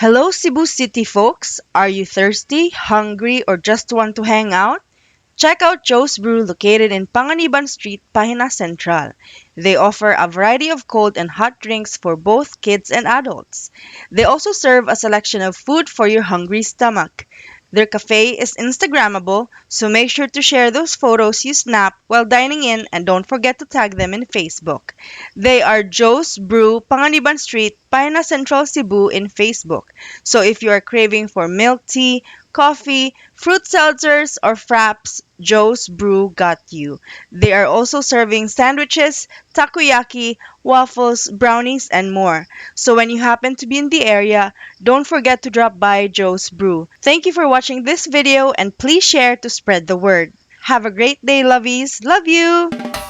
Hello, Cebu City folks. Are you thirsty, hungry, or just want to hang out? Check out Joe's Brew located in Panganiban Street, Pahina Central. They offer a variety of cold and hot drinks for both kids and adults. They also serve a selection of food for your hungry stomach. Their cafe is Instagrammable, so make sure to share those photos you snap while dining in and don't forget to tag them in Facebook. They are Joe's Brew, Panganiban Street, Pahina Central, Cebu in Facebook. So if you are craving for milk tea, coffee, fruit seltzers, or fraps, Joe's Brew got you. They are also serving sandwiches, takoyaki, waffles, brownies, and more. So when you happen to be in the area, don't forget to drop by Joe's Brew. Thank you for watching this video and please share to spread the word. Have a great day, lovies. Love you!